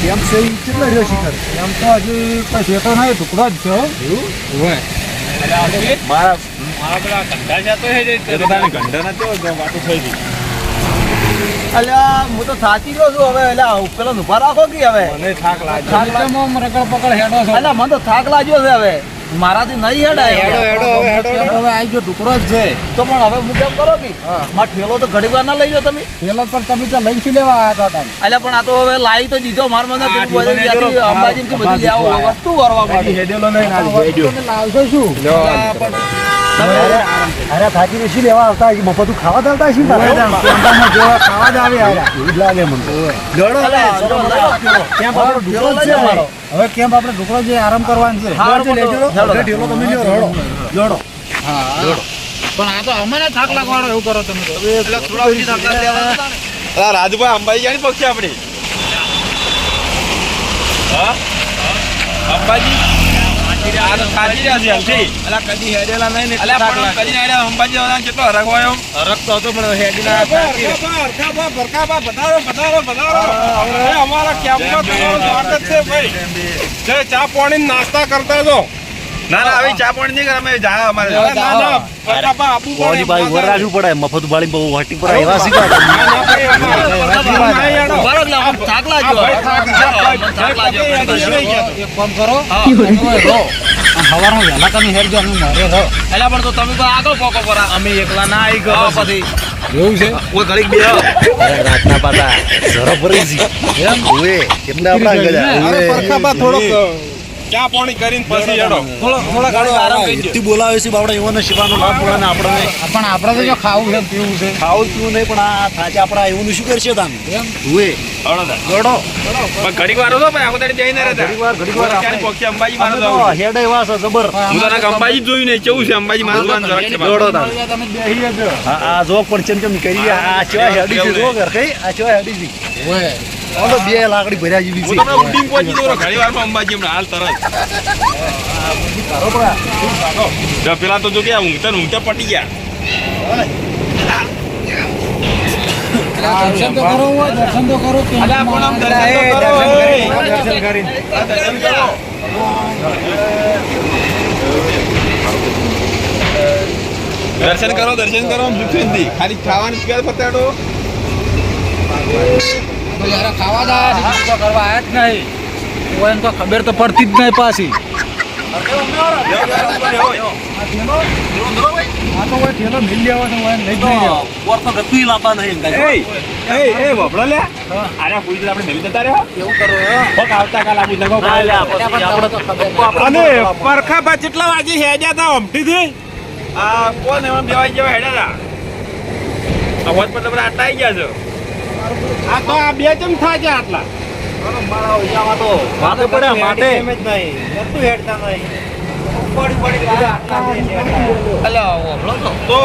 કેમ છે ઈ કેટલા રહ્યો શિખર એમ તો હજી કઈ દેતો નહીં ટુકડો જ છે હો. હોય મારા પેલા ગંડા છે તો હે જે ગંડા નથી વાતો થઈ ગઈ. અલ્યા હું તો થાકી ગયો છું હવે. એટલે પેલો ઉભા રાખો કે હવે મને થાક લાગ્યો. થાક લાગ્યો. આમ રગડ પકડ હેડો છો. અલ્યા મને તો થાક લાગ્યો છે હવે. મારાથી નહીં હેડાય. હેડો હવે આઈ ગયો ટુકડો જ છે. તો પણ હવે હું કેમ કરો કે મારો ઠેલો તો ઘડી વાર ના લઈ જાઓ તમે. પેલો પર તમે તો લઈ શું લેવા આવ્યા હતા તમે? અલ્યા પણ આ તો હવે લાવી તો દીધો માર મને આ બધું ઠેલો લઈ ત્યાંથી જાઓ. અંબાજીથી બધું લઈ આવો વસ્તુ કરવા માટે. હેડેલો નહીં ના તમે લાવશો શું? અરે થાકી શું લેવા આવતા મફતું ખાવા આવતા શું કેમ્પામાં જેવા ખાવા જ આવે આયા. એવું જ લાગે મને તો અલ્યા, ચલો, કેમ આપણો ઠેલો ઢોકળો લઈ જ જાઓ છે મારો. હવે કેમ આપણે ટુકડો જે આરામ કરવાનું છે. હા, લેજો, લેજો. હેડો. અરે ઢેલો તમે લ્યો રડો જોડો હા પણ આ તો અમને થાક લાગવાનો એવું કરો તમે તો. થોડા ઓછી થાક લેવાના. રાજુભાઈ અંબાજી જાણી પક્ષી આપણી હા અંબાજી આ તો ખાજી રહ્યા છે એમથી. અલ્યા કદી હેડેલા નહીં ને અલ્યા પણ કદી ના હેડ્યા અંબાજી જવાના કેટલો હરખ હોય એમ. હરખ તો હતો પણ હેડીના અમારા કેમ્પમાં તમારું સ્વાગત છે ભાઈ. જય ચા પાણી નાસ્તા કરતા છો. ના ના હવે ચા પાણી નહીં કરે અમે જા અમારે ના ના બરાબર આપવું પડે. ઓલી ભાઈ વર રાખવું પડે મફત બાળી બહુ વાટી પડે એવા શીખવા ના, ના, ભાઈ, નહીં હેડો. બરાબર એટલે આમ થાક લાગ્યો. ભાઈ, થાક લાગ્યો. મને થાક લાગ્યો. ભાઈ, ભાઈ, એક કામ કરો હા. તમે રહો સવારમાં વહેલા તમે હેડજો અમે મારે રહો. અલ્યા પણ તો તમે તો આગળ પોકો પરા. અમે એકલા ના આવી ગયો પછી એવું છે કોઈ ઘડીક બે રાતના પાતા જરા ભરી જી એમ ઓએ કેટલા આપડા ગયા અરે પરખાબા થોડોક ચા પાણી કરીને પછી હેડો. થોડા ઘણો આરામ કરી તી બોલાવે છે બાપડા એવાનો શિવાનો લાભ મળે આપણને પણ આપણે તો જો ખાવું છે પીવું છે ખાવું પીવું નહીં પણ આ થાચે આપડા એવું શું કરશે તાન એમ ઓએ ગડો પણ ઘડીક વાર હતો પણ આખો દાડી જઈ ના રહેતા. ઘડીક વાર ક્યાંય પક્ષી અંબાજી મારે તો જવું. હેડે વાસ જબર હું તો ના અંબાજી જ જોયું ને કેવું છે અંબાજી મારે જોવાનું જરાક છે દોડો તાન તમે બેહી જજો આ જોક પણ ચમ ચમ કરી આ ચેવા હેડી છે જો ઘર કઈ આ ચેવા હેડી છે ઓય ઓલો બે લાકડી ભર્યા જેવી હું છે તો ઉડીને પહોંચી દઉં ઘડી વારમાં અંબાજી હમણાં હાલ તરત. જો પેલા તો જો કે ઊંઘતા પટી ગયા. દર્શન તો કરો હોય દર્શન તો કરો કે અલ્યા પણ આમ દર્શન તો કરો, દર્શન કરીને આ દર્શન કરો. દર્શન કરો આમ સુખેનથી. ખાલી ખાવાનું સ્પેર પતાડો. તો યાર ખાવા દા તો કરવા આયા જ નહીં કોઈ તો ખબર તો પડતી જ નહીં પાછી આ તો કોઈ ઠેલો મિલ લેવો તો હોય લઈ જ નહીં જવો. ઓર તો ગતું લાવવા નહીં એ વપડો લે. આરે પૂરી આપણે મેલી જતા રહ્યા. એવું કરો પગ આવતા કાલ આપું લગો. આપણે તો ખબર નહીં. અને પરખાબા કેટલા વાગે હેડ્યા હતા અમઠીથી? આ કોણ એમાં બેવાઈ જેવા હેડ્યા હતા. આ હોત પર તમે આટલા આવી ગયા છો. આ તો આ બે ચમ થાય છે આટલા. માથે પડ્યા માથે અલ્યા ઓળો તો તો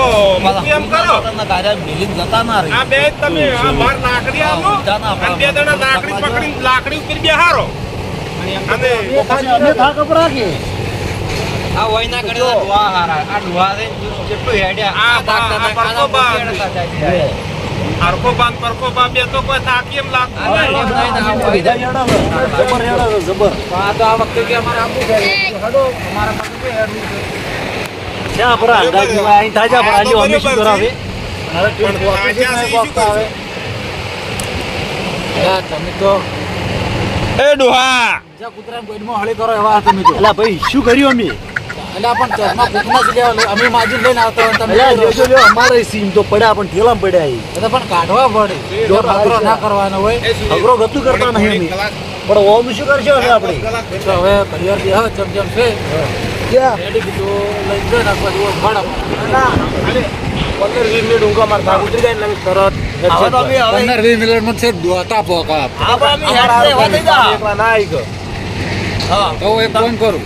મૂકી એમ કરો. કાર્ય મિલિન જતા ના રે. આ બે તમે આ માર લાકડી આલો અને બે જણા લાકડી પકડીને લાકડી ઉપર બેહારો અને અમે થાક રાખી આ વયના કરી દુઆ હારા આ દુઆ દે જેટલું હેડ્યા આ હરખો બાંધ પરખો બાંધ બે તો કોઈ થાકી એમ લાગતું નહીં. જબર હેડા જબર આ તો આ વખતે કે અમારે આપવું છે હડો અમારા પાસે કે હેડવું છે ક્યાં પરા અંદાજી અહીં તાજા પણ આજો અમે શું કરાવે પણ આ ક્યાં છે ઈ શું કરશું? યાર તમે તો એ ડોહા બીજા કૂતરાને ગોદમાં હળી કરો એવા તમે તો અલા ભાઈ શું કર્યું અમે એટલે પણ ચશ્મા કૂતના જ લેવા અમે માજી લઈને આવતા હોય તમે અલા જોજો લ્યો અમારે સીમ તો પડ્યા પણ થેલામાં પડ્યા અહીં. એ તો પણ કાઢવા પડે જો અઘરો ના કરવાનો હોય અઘરો ગતું કરતા નહીં અમે પણ ઓમ શું કરશે હવે આપણે તો હવે પરિવાર બી હા ચમચમ છે ક્યાં રેડી બીજું લઈને જઈને આખો દિવસ ભાડા 15-20 મિનિટ ઊંઘા માર થાક ઉતરી જાય ને અમે તરત હવે તો અમે હવે 15-20 મિનિટમાં છે દોતા પોકા આ પણ અમે હેડતે એવા થઈ જા એકલા ના આવી ગયો હા તો એક ફોન કરું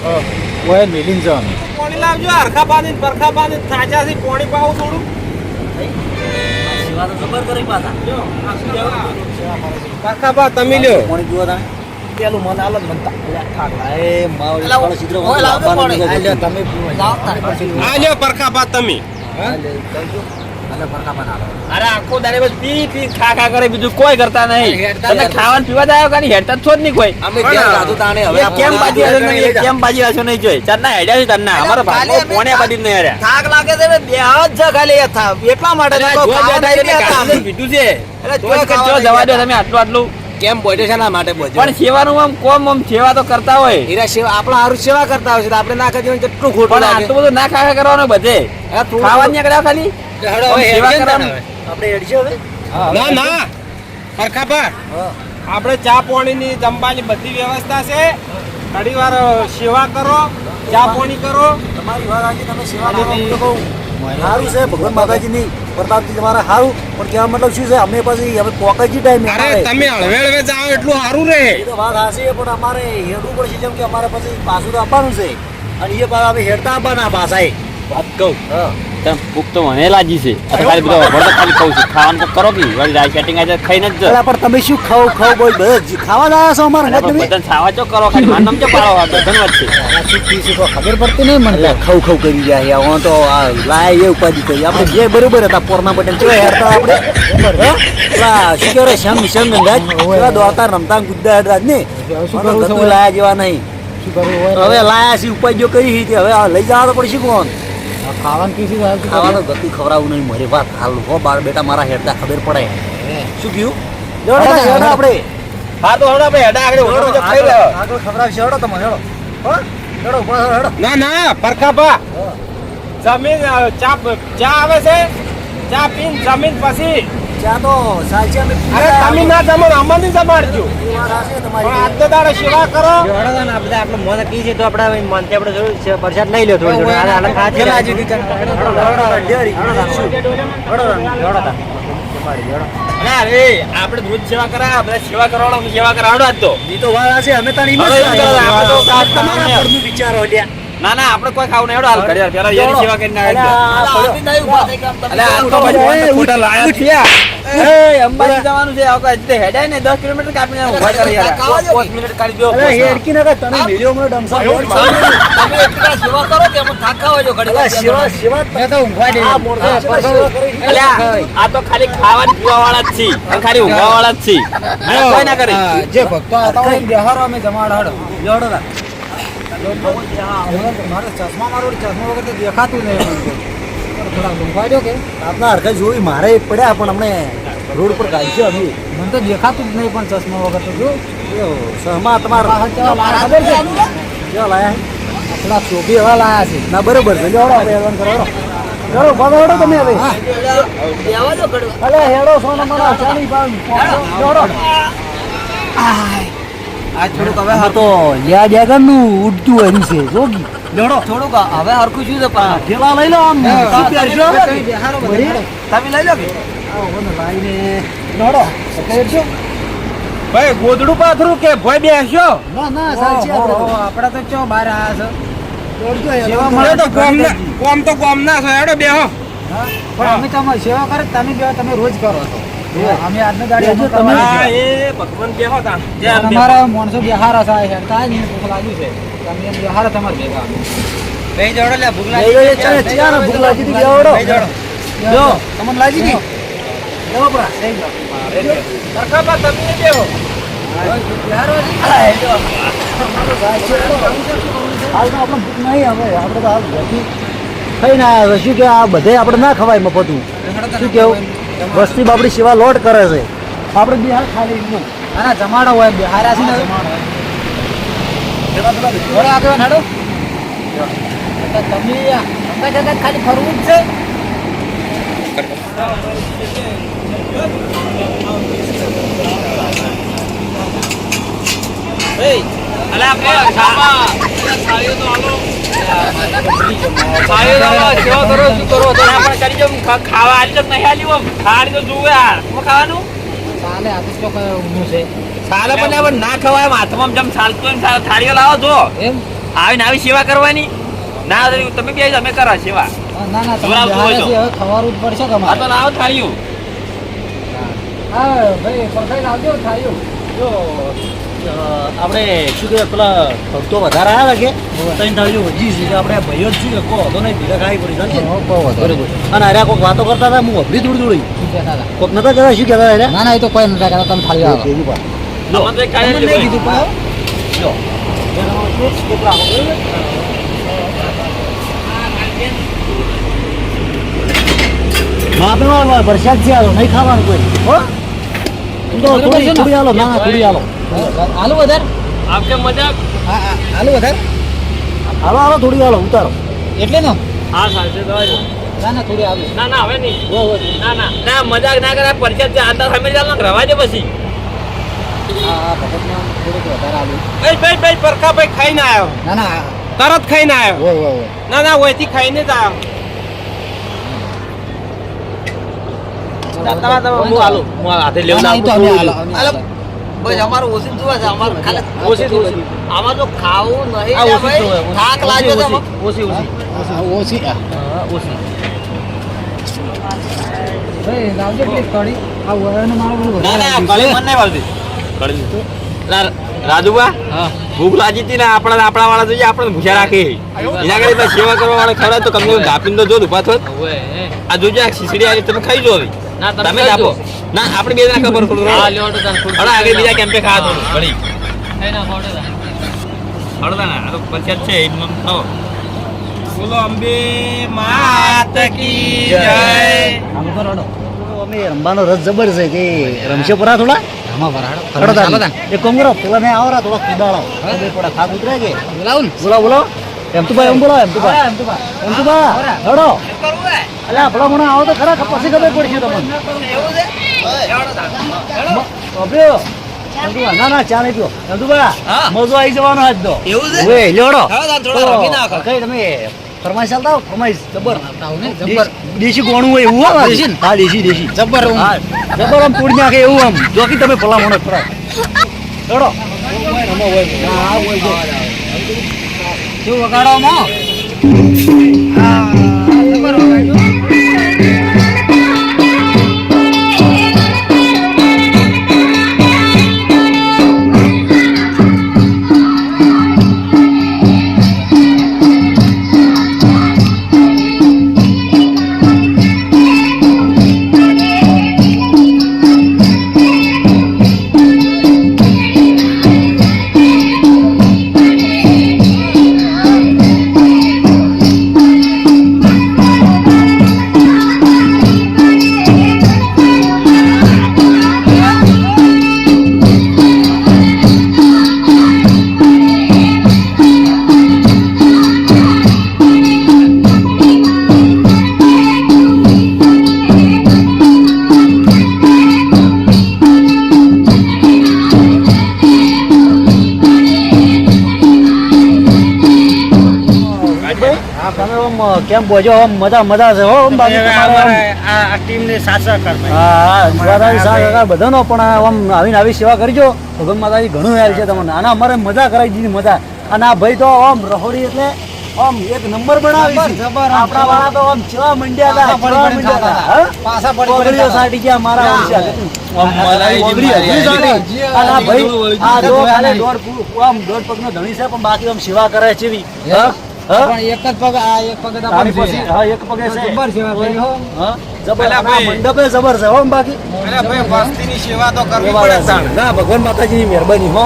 ઓય મિલિંગ જાવ પાણી લાવજો હરખા બાંધીને પરખા બાંધીને થાચાથી પાણી પાવું થોડું. સેવા તો જબર કરી પાછા પરખાબા તમે લ્યો. પાણી પીવા તા પેલું મન આલત મનતા થાક લાય માવડી અલા, વાળો ચિત્ર ઓય લાવજો પાણી. આલ્યો તમે પીવો લાવ તારે પછી આ લ્યો પરખાબા તમે. અરે આખો દાડે બસ પી પી ખા ખા કરે બીજું કોઈ કરતા નહીં. હેડતા તમે હેડતા. ખાવાનું પીવા જ આવ્યો કાની હેડતા જ છો જ નહીં કોઈ. અમે ઘેર ગાધું તાણે હવે એ કેમ બાજી હશે નહીં, એ કેમ બાજી હશે નહીં જોઈ. ચારના હેડ્યા છે તારના. અમારા ભાગમાં પોણે બાજી જ નહીં હેડ્યા. થાક લાગે છે ને બે હાથ છે ખાલી એટલા માટે અરે તો જો ખાવા બેઠા એટલે નહીં કાંદો પીધું છે. એટલે તો જ કે જો જવા દો તમે આટલું આટલું. કેમ બોલ્યો છે ના માટે બોલ્યો પણ સેવાનું આમ કોમ આમ સેવા તો કરતા હોય. હીરા સેવા આપણા હારું સેવા કરતા હોય છે તો આપણે ના કરીએ તો કેટલું ખોટું પણ લાગે આટલું બધું ના ખા ખા કરવાનું બધે. અરે થોડું- ખાવાનું નીકળ્યા ખાલી હવે સેવા હેડજે ને કરવાનું. તાણે. આપણે હેડશે હવે ના ના પરખાભા આપણે ચા પાણીની જમવાની બધી વ્યવસ્થા છે. ઘણી વાર સેવા કરો, ચા પાણી કરો. તમારી વાત આજે તમે સેવા કરો હું તો કહું સારું છે ભગવાન બાબાજીની પ્રતાપજી તમારે સારું પણ કહેવા મતલબ શું છે અમે પછી હવે પોકાજી ટાઈમે અરે તમે હળવે હળવે જાઓ એટલું સારું રહે. એ તો વાત સાચી છે પણ અમારે હેડવું પડશે જેમ કે અમારે પછી પાછું તો આપવાનું છે અને એ પાછા અમે હેડતા આપવાના પાછા એ વાત કહું તમે ભૂખ તો મને લાગી છે. આ તો ખાલી બધો વળતો ખાલી કહું છું. ખાવાનું તો કરો કે વળી રાઈ સેટિંગ આજે ખાઈને જ અલા, પણ તમે શું ખાવ ખાવ બોલ બધા ખાવા જ આવ્યા છો અમારે અરે પણ તમે બધાને ખાવા ચો કરો ખાલી મારું નામ ચો પાડો આ બધાની વાત છે. ખબર પડતી નહીં મને એટલે ખવ ખવ કરી રહ્યા છે હું તો આ લાય એ ઉપાધિ કરી આપણે જે બરોબર હતા પોરના પટેલ કેવા હેડતા આપણે હે? પેલા શું કહેવાય સંગ સંગ અંદાજ કેવા દોડતા રમતા ગુદ્દા હેડતા જ ને શું મને કરવું છે ગતું હવે? લાયા જેવા નહીં શું કરવું હવે લાયા છે ઉપાધિઓ કરી હતી હવે આ લઈ જવા તો પડશે કોણ ખાવાનું કીધું ખાવાનું ગતું ખવડાવવું નહીં મારી વાત હાલ હો બાર બેટા મારા હેડતા ખબર પડે શું કહ્યું જોડો હેડો આપણે હા તો હવે આપણે હેડા આગળ ઓટો જો ખાઈ રહ્યો. આગળ ખવડાવશે હેડો તમે હેડો હો હેડો બસ હેડો ના ના પરખાભા જમીન ચા આવે છે. ચા પીને જમીન પછી ચા તો સાચી અમે અરે તમે ના જમો અમને જમાડજો. એ વાત સાચી છે પણ તમારી આજનો દાડો સેવા કરો. અરે આપણે રોજ સેવા કરા બધા સેવા કરવાનો સેવા કરાવડો આજ તો. ઈ તો વાત સાચી અમે તારી હવે એમ કરો, આપણે તો કામ તમારા કરવાનું પરનું વિચારો લ્યા ના ના આપણે કોઈ ખાવું નહીં હેડો હાલ ઘડિયાળ પેલા યાર સેવા કરીને અલા, નાખજો. આ અલે આ તો પછી ખોટા લાયા છે. એ અંબાજી જવાનું છે આવું કાંઈ હેડાય ને 10 કિલોમીટર કાપીને ઊભા કરી યાર. 5 મિનિટ કાઢી દો. અરે હેડકી નકા તને વિડિયો માં ડમસા તમે એટલા સેવા કરો કે અમે થાકા હોય જો ઘડી અલા, સેવા સેવા મેં તો ઊંઘવા દે આ મોરચા સેવા કરી અલે આ તો ખાલી ખાવાની પીવા વાળા જ છીએ અને ખાલી ઊંઘવા વાળા જ છીએ. અને કોઈ ના કરે. જે ભક્તો આવતા હોય બિહારો અમે જમાડો જોડો ના મારે ચશ્મા મારો ચશ્મા વગર તો દેખાતું નહીં મને તો. થોડા ઊંઘવા દો કે આપના હરખા જોઈ મારે પડ્યા પણ અમને રોડ પર કાઢશે અમે મને તો દેખાતું જ નહીં પણ ચશ્મા વગર તો જો સહમા તમારા ખબર છે કેવા લાયા આપણા ચોબી એવા લાયા છે ના બરોબર છે જોડો આપણે એડવાન્સ કરો કરો બરોબર તમે હવે અલે હેડો સોના મારા ચાલી પાઉં જોડો આ થોડુંક હવે આ તો લ્યા ડેગનનું ઉડતું હર્યું છે જોગી જોડો થોડુંક હવે હરખું શું છે પણ ઠેલા લઈ લો આમ સીપી હરશો તમે લઈ લો કે લાઈને જોડો કહેજો ભાઈ ગોદડું પાથરું કે ભાઈ બેસ્યો. ના ના સાચી આપણે તો ચો બહાર આવ્યા દોડજો સેવા મળે તો કોમ તો કોમ ના છો હેડો બેહો. છે પણ અમે તમે સેવા કરે તમે બે તમે રોજ કરો છો અમે આજનો દાડી જો અમે તમે- કરવાના હા છે. એ ભગવાન બેહો તાણ. તમારા માણસો બિહાર હશે હેડતા જ નહીં ભૂખ લાગી છે તમે એમ બિહાર તમારે ભેગા કઈ જોડો લે ભૂખ લઈ ગયો ચાલે ચાલે ભૂખ લાગી હતી બેવડો જો તમને લાગી હતી લેવો પરા પરખાભા તમે બેહો. હાલ તો આપણે ભૂખ નહીં હવે આપણે તો હાલ ઘરથી ખાઈને આવ્યા છે શું કે આ બધે આપણે ના ખવાય મફતું શું કેવું વસ્તી બાપડી સેવા લોટ કરે છે આપણે બિહાર ખાલી નહીં આના જમાડો હોય બિહાર છે ને થોડો આગળ નાડો તમે અમે જગત ખાલી ફરવું જ છે અલે આપણે થાળીઓ તો હાલો. થાળીઓ તો હાલો. સેવા કરો શું કરો તો આપણે કરી જો ખાવા આલી તો નહીં આલી આમ. થાળી તો જુએ યાર શું ખાવાનું ચાલે આ તો ચોક ઊંઘું છે ચાલે પણ હવે ના ખવાય એમ હાથમાં જેમ ચાલતું હોય એમ થાળીઓ લાવો જો એમ આવીને આવી સેવા કરવાની ના તમે બી અમે કરો સેવા ના ના તમે જોરાવતું હોય તો. બિહાર છે હવે ખવારું જ પડશે આ તો તમારે લાવો થાળીઓ હા ભાઈ પરખાઈ લાવજો થાળીઓ જો આપણે શું કે પેલા ભક્તો વધારે આવ્યા કે ત્રણ થાળીઓ વધી છે આપણે ભાઈઓ જ છું કો હતો નહીં ભેગા ખાઈ પડી ચાલશે બરોબર અને અરે કોઈક વાતો કરતા હતા હું અભરી થોડી થોડી કોઈક નતા કહેતા શું કહેતા અરે ના એ તો કોઈ નતા કહેતા તમે થાળી આવો કીધું પા આમાં તો એક કાલે નહીં કીધું પા જો કેટલા માપે વરસાદ છે આલો નહીં ખાવાનું કોઈ હો તો થોડી આલો ના થોડી આલો આલુ વધાર આપકે મજાક આલુ વધાર હાલો હાલો થોડી હાલો ઉતારો એટલે નો હા સાચે દવાજો ના થોડી આલુ ના હવે નહીં ના મજાક ના કરે પરિચય છે આતા સામે ચાલ ને રવા દે પછી હા ભગતમાં થોડુંક વધારે આલુ ભાઈ પરખાભાઈ ખાઈને આવ્યો ના તરત ખાઈને આવ્યો ઓય ના ઓયથી ખાઈને જ આવ્યો હું હાલો હું હાથે લેવું ના, એ તો અમે આલો બસ અમારું ઓછી જોવા છે અમારું ખાલી ઓછી આમાં તો ખાવું નહીં આ લે ઓછી ભાઈ. જોવે, ઓછી. થાક લાગ્યો છે આમાં. ઓછી ઓછી ઓછી ભાઈ લાવજો પ્લીઝ કઢી આ વરાને મારું બધું ના ના વધારે કળી મને નહીં ભાવતી કળી રાજુબા ભૂખ લાગી હતી ને આપણા વાળા જોઈએ આપણે ભૂખ્યા રાખે એના કરી ભાઈ સેવા કરવા વાળા ખરા તો કમ ગાપીને તો જો ઉભા થો આ જોજો આ ખીચડી આવી તમે ખાઈ જો હવે તમે જ આપો ના આપણે બે જણા ખબર પડો હળો આગળ બીજા કેમ્પે ખાવા થોડું ઘડી હળો ના આ તો પંચાયત છે એમ થાઓ બોલો અંબે માત કી જય આમ તો રડો અમે રમવાનો રસ જબર છે કે રમશે પરા થોડા આમાં વરાડો રડો ચાલો તાન એ કોંગરો પેલા મેં આવરા થોડા કુદાળો બે પડા ખાગ ઉતરે કે બોલાવું ને બોલો એમ તો ભાઈ એમ બોલો એમ તો ભાઈ રડો અલ્યા ભલા મને આવો તો ખરા પછી ખબર પડશે તમને અબ્યો એમ તો ના ચા નહીં પીઓ એમ તો ભાઈ મજો આવી જવાનો આજ તો એવું છે? ઓય લેવડો થોડો રમી નાખો. કઈ તમે ફરમાઈશ ચાલતા હો ફરમાઈશ જબર આવું ને જબ્બર દેશી ગોણું હોય એવું હા દેશી ને? હા દેશી જબ્બર હા જબર આમ તોડી નાખે એવું આમ જોકી તમે ભલા મને ફરા લેવડો હા હોય જો શું વગાડો માં તમે આમ કેમ બોજો આમ મજા છે હો આમ બાકી તમારે આમ આ ટીમને સાથ સહકાર હા માતાજી સારા બધાનો પણ આમ આવીને આવી સેવા કરજો ભગવાન માતાજી ઘણું યાર છે તમને આના અમારે મજા કરાવી દીધી મજા અને આ ભાઈ તો આમ રહોડી એટલે આમ એક નંબર બનાવી છે જબર, આપણા વાળા તો આમ ચેવા મંડ્યા હતા ચેવા મંડ્યા હતા હા? પાછા પડી પગડીઓ સાટી ગયા મારા વર્ષે પગડી હજી સાટી. અને આ ભાઈ આ જો ખાલી દોઢ પગનો ધણી છે પણ બાકી આમ સેવા કરે છે એવી. હા? હા? પણ એક જ પગ આ એક પગ તારી પછી હા એક પગે છે જબ્બર સેવા કરી હો હા જબર અલા અને આ ભાઈ. મંડપે જબર છે હો બાકી અરે ભાઈ વસ્તીની સેવા તો કરવી એવા પડે સાણ. ના ભગવાન માતાજીની મહેરબાની હો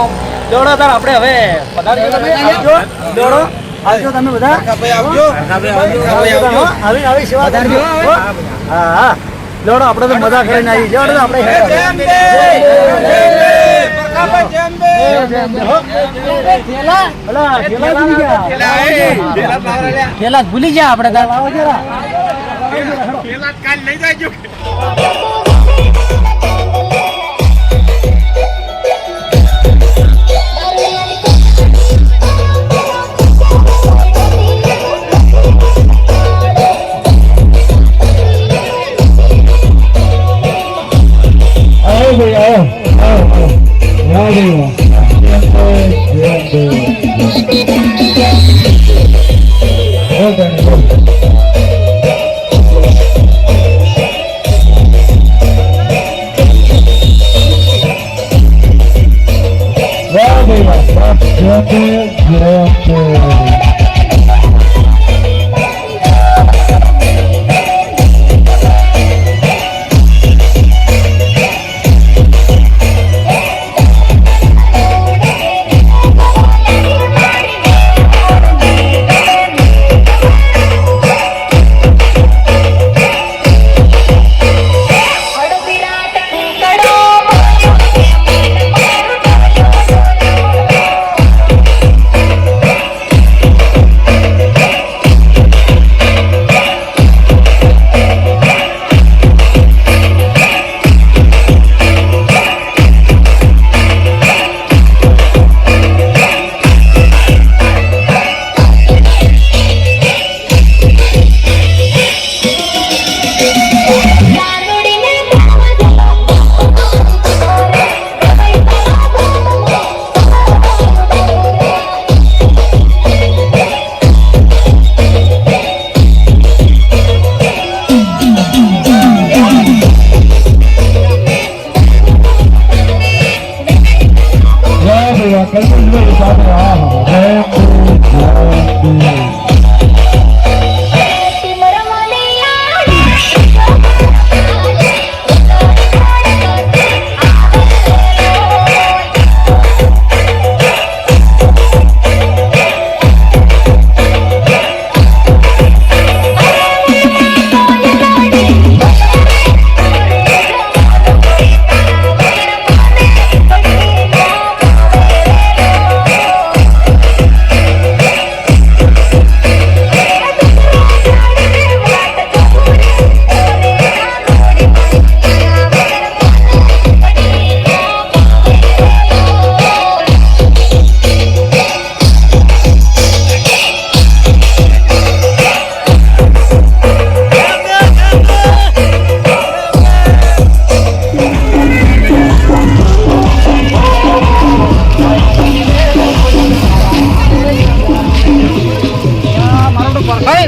જોડો તાર આપણે હવે પધારજો તમે આવજો જોડો આવજો તમે બધા ભાઈ આવજો હો, આવી સેવા કરજો હો. હા હા જોડો આપણે તો મજા કરીને આવી જોડો આપણે જેમ બે, પરખાભાઈ જેમ બે. અલા ઠેલા ભૂલી ગયા પેલા એ, પેલા પાવરા લ્યા. પેલા જ ભૂલી ગયા આપણે તાર લાવો જરા પેલા જ કાલ લઈ જાયજો.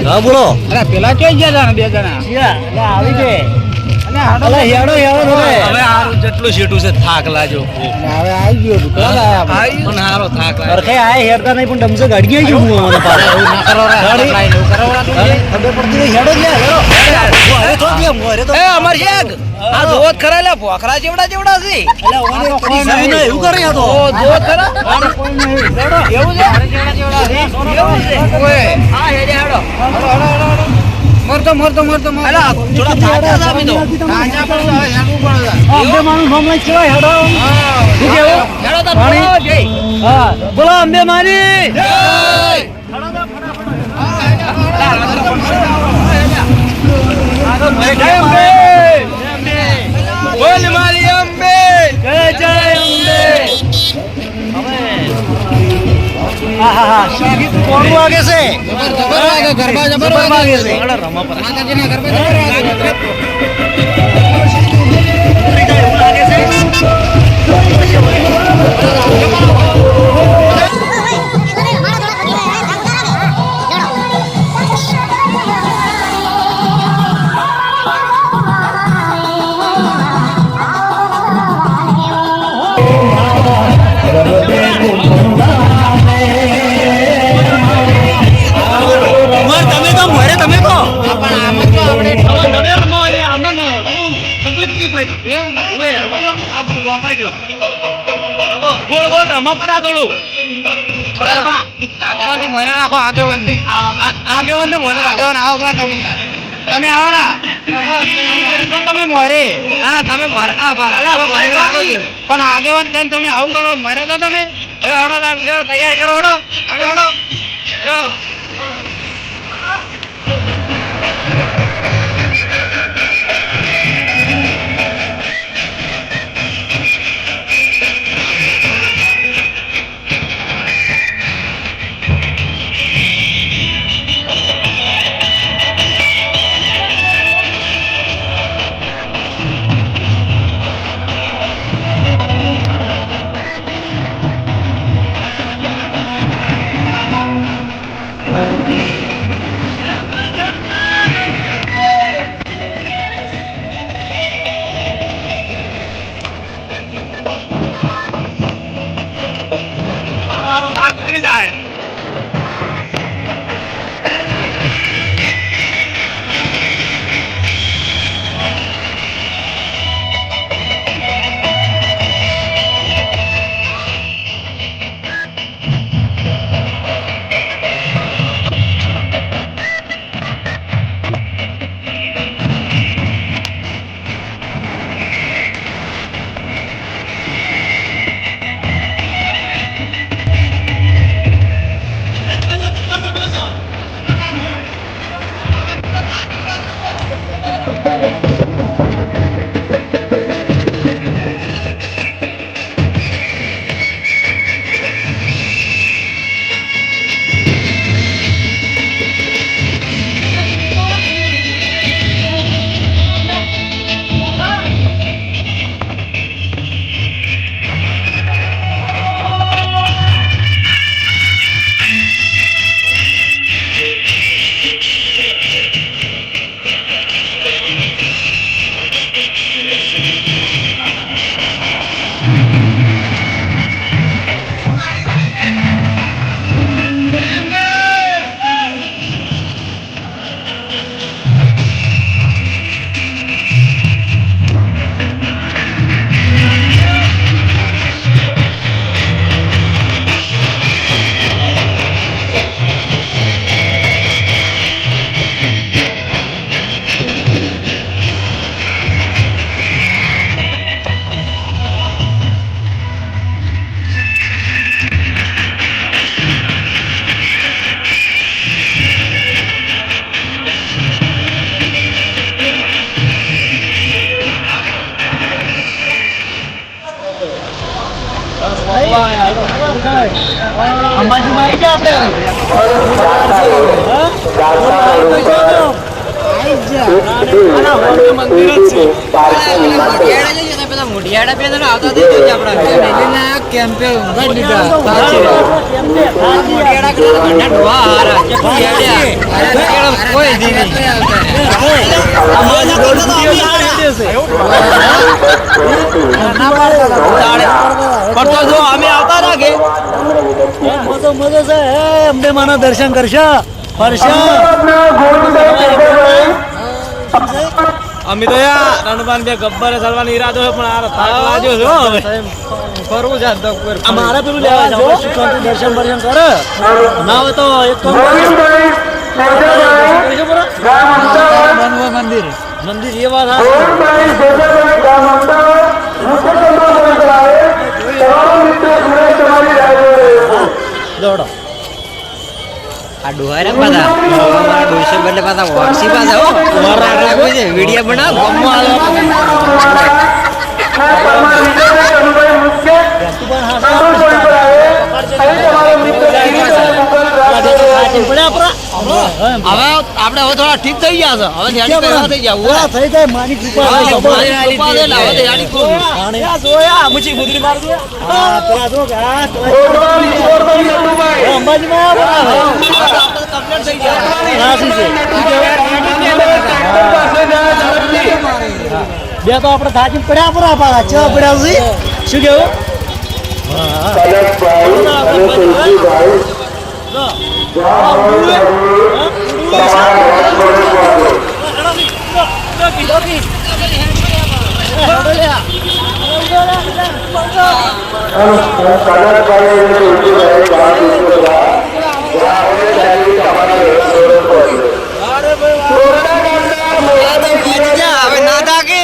હા બોલો. અરે પેલા ચોઈ ગયા તા ને બે જણા આવી ગયે. અને હાડો અલા હેડો હેડો હવે. હવે હારું જેટલું સીટું છે થાક લાજો હવે આવી ગયો તું કોણ આયા પણ હારો થાક લાજો અરે કઈ આય હેડતા નહીં પણ ડમસે ગાડી ગઈ ગયું હું મને પાછો. ના કરો રે ગાડી. લાઈ નું કરવડા તું અરે ખબર પડતી નહીં હેડો લે હેડો. મોરે તો કે મોરે તો. એ અમર શેખ આ જોત કરેલા ભોખરા જેવડા જેવડા છે અલા ઓને પડી સાવી ને એવું કરે આ તો. ઓ જોત કરા આને કોઈ નહીં હેડો એવું છે જેવડા છે એવું છે ઓય હા હેડે હેડો મરતો મરતો મરતો મરતો અલા થોડા થાક્યા છે અમે તો આજા પર તો હવે હેડવું પડે અંબે માનું નામ લઈ કેવાય હેડો. શું કેવું હેડો તો બોલો જય હા બોલો અંબે મારી. બોલ મારી અંબે જય જય અંબે. આહાહા શીખી કોણ વાગે છે. જબર વાગે ગરબા જબર જબર વાગે છે. માતાજીના ગરબા જબર વાગે એવું લાગે છે. તમે તો મોરે તમે તો તમે આવો ના તમે મોરે હા તમે પણ આગેવાન થઈને તમે આવું કરો મરે તો તમે તૈયાર કરો અંબાજીમાં આવી ગયા આપણે મંદિર જ છે મોઢિયાડા બે જણા આવતા થઈ જાય આપણા કેમ્પે ઊંઘાડી દીધા કોઈ પડતો જો અમે આવતા રાખે મજો મજો છે અંબે માના દર્શન કરશો ફરશો અમે તો યાર રણબાન બે ગબ્બર સલવાનો ઈરાદો છે પણ આ થાક લાગ્યો છે હો હવે ફરવું છે તો અમારે પેલું લેવા જાવ સુખથી દર્શન દર્શન કરે ના હોય તો એક તો મંદિર મંદિર એ વાત દોડો આ ડોહારા પાછા ડોસે બદલે પાછા વાક્ષી પાછા હો મારા રાખો છે વિડિયો બનાવ ગમો હવે આપણે હવે થોડા ઠીક થઈ ગયા છે હવે ધ્યાન કરવા થઈ ગયા થઈ જાય માની કૃપા બે તો આપણે થાકી પડ્યા પૂરા ચા પડ્યા છે શું કેવું હવે ના થાકે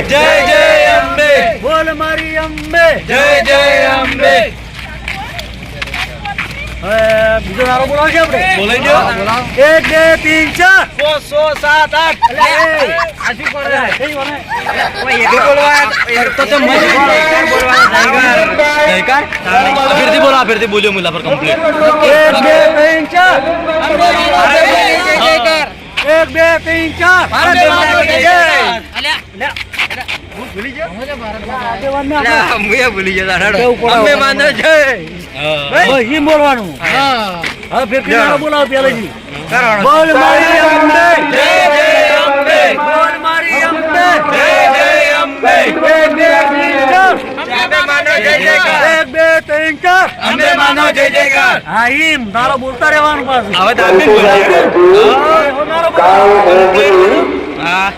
જય જય અંબે બોલ મારી અંબે જય જય અંબે બીજો નારો બોલાવ છે આપણે બોલાઈ દો 1 2 3 4 5 6 7 8 फिर से बोलो मुला पर कंप्लीट 1 2 3 4 બોલવાનું હવે ફેર બોલાવો પેલેથી બોલ મારી અંબે जय जय अंबे બોલ મારી અંબે जय जय अंबे એક બે ત્રણ ચાર अंबे मानो જય જયકાર. 1 2 3 4 અંબે માનો જય જયકાર. હા એમ તારો બોલતા રહેવાનું પાછું હવે તો આંબે બોલે. હા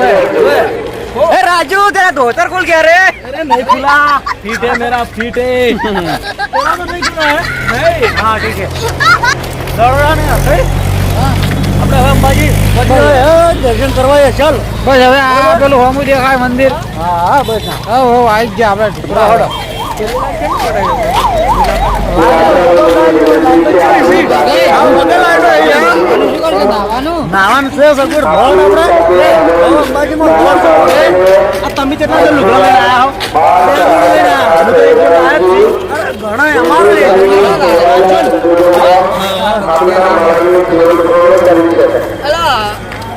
ए राजू तेरा धोतर खुल गया रे अरे नहीं खुला फीट है मेरा फीट है तेरा तो नहीं खुला है नहीं हाँ ठीक है दौड़ा नहीं आते આપણે હવે અંબાજી દર્શન કરવા ચાલ બસ હવે આ પેલું હોમું દેખાય મંદિર હા હા બસ હો આવી જ ગયા આપણે હડો નાવાનું છે સગુર ભણ આપણે અંબાજીમાં આ તમે કેટલા લુગડા લઈને આવ્યા હો ઘણા અમારે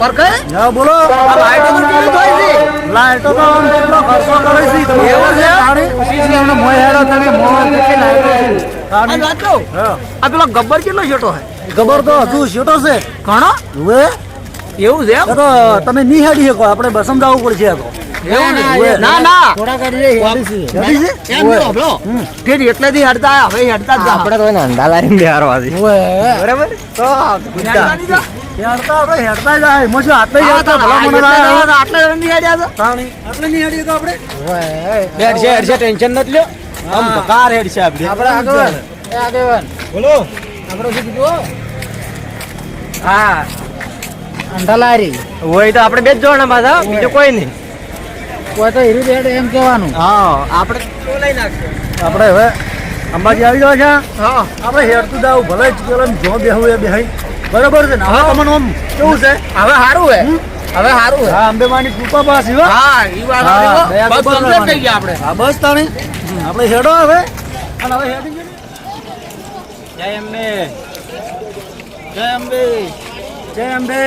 પર કઈ હા બોલો લાઈટો તો લાઈટો તો કેટલો ખર્ચો કરે છે તમે એવું છે પાણી મોય હેડો તમે મોય કેટલી લાઈટો છે આ પેલો ગબ્બર કેટલો છોટો હે ગબર તો હજુ છોટો છે ઘણો હવે એવું છે તો તમે નહીં હેડી શકો આપણે બસમ જવું પડશે તો ના ના થોડા કરી એટલે થી હડતા હવે હડતા જ આપણે તો અંડા લારીને બિહારવા છે બરાબર તો હેડતા જાય મજો હાથે જતા ભલા મને આટલા નહીં હેડ્યા તો આપણે નહીં હેડીએ તો આપણે હેડ છે ટેન્શન નથી લ્યો આમ તો કાર હેડ છે આપણે આપણે આગળ આગેવાન બોલો આપણે શું કીધું હા અંડા લારી હોય તો આપણે બે જ જોવાના પાછા બીજું કોઈ નહીં કોઈ તો હીરું બેડ એમ કહેવાનું હા આપણે લઈ નાખશું આપણે હવે અંબાજી આવી જાવ છે હા આપણે હેડતું જાવ ભલે જ પેલા જો બેહું એ બેહાઈ બરાબર છે ને હવે તમને આમ કેવું છે હવે સારું હે હવે સારું હે હા અંબેમાની કૃપા પાસી હો હા ઈ વાત હા, સાચી દયા હો. બસ કૃપા complete કરવાની. થઈ ગયા આપણે હા બસ તાણી આપણે હેડો હવે અને હવે હેડી જઈએ. જય અંબે જય અંબે જય અંબે